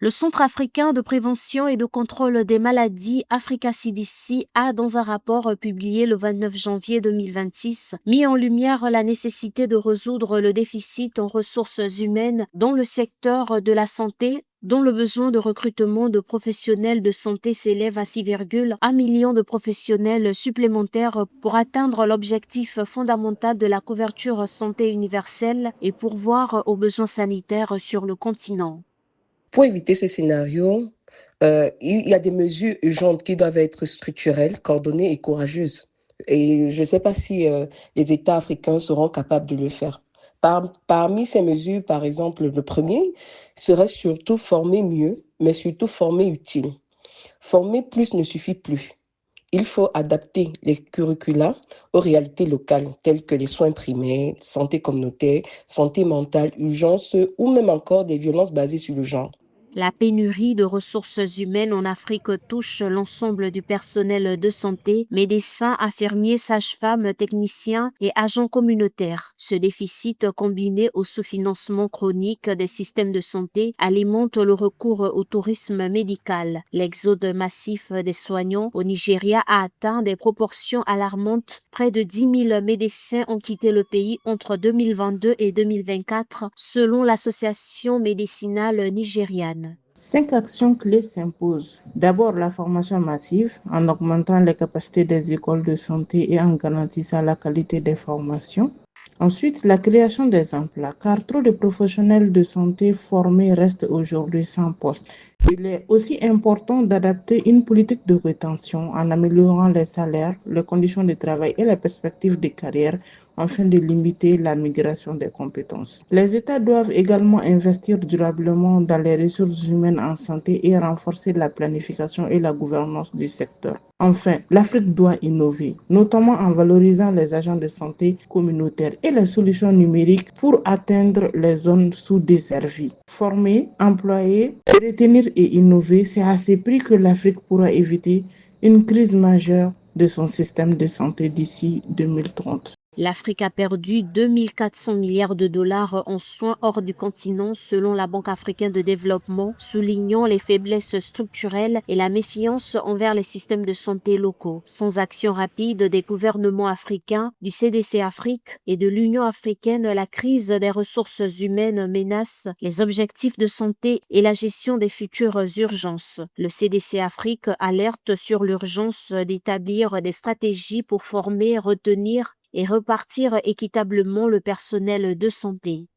Le Centre africain de prévention et de contrôle des maladies, Africa CDC, a, dans un rapport publié le 29 janvier 2026, mis en lumière la nécessité de résoudre le déficit en ressources humaines dans le secteur de la santé, dont le besoin de recrutement de professionnels de santé s'élève à 6,1 millions de professionnels supplémentaires pour atteindre l'objectif fondamental de la couverture santé universelle et pourvoir aux besoins sanitaires sur le continent. Pour éviter ce scénario, il y a des mesures urgentes qui doivent être structurelles, coordonnées et courageuses. Et je ne sais pas si les États africains seront capables de le faire. Parmi ces mesures, par exemple, le premier serait surtout former mieux, mais surtout former utile. Former plus ne suffit plus. Il faut adapter les curricula aux réalités locales, telles que les soins primaires, santé communautaire, santé mentale, urgence ou même encore des violences basées sur le genre. La pénurie de ressources humaines en Afrique touche l'ensemble du personnel de santé, médecins, infirmiers, sages-femmes, techniciens et agents communautaires. Ce déficit, combiné au sous-financement chronique des systèmes de santé, alimente le recours au tourisme médical. L'exode massif des soignants au Nigeria a atteint des proportions alarmantes. Près de 10 000 médecins ont quitté le pays entre 2022 et 2024, selon l'Association médicinale nigériane. 5 actions clés s'imposent. D'abord, la formation massive, en augmentant les capacités des écoles de santé et en garantissant la qualité des formations. Ensuite, la création des emplois, car trop de professionnels de santé formés restent aujourd'hui sans poste. Il est aussi important d'adapter une politique de rétention en améliorant les salaires, les conditions de travail et les perspectives de carrière afin de limiter la migration des compétences. Les États doivent également investir durablement dans les ressources humaines en santé et renforcer la planification et la gouvernance du secteur. Enfin, l'Afrique doit innover, notamment en valorisant les agents de santé communautaires et les solutions numériques pour atteindre les zones sous-desservies. Former, employer, retenir et innover, c'est à ce prix que l'Afrique pourra éviter une crise majeure de son système de santé d'ici 2030. L'Afrique a perdu 2 400 milliards de dollars en soins hors du continent selon la Banque africaine de développement, soulignant les faiblesses structurelles et la méfiance envers les systèmes de santé locaux. Sans action rapide des gouvernements africains, du CDC Afrique et de l'Union africaine, la crise des ressources humaines menace les objectifs de santé et la gestion des futures urgences. Le CDC Afrique alerte sur l'urgence d'établir des stratégies pour former, retenir et repartir équitablement le personnel de santé.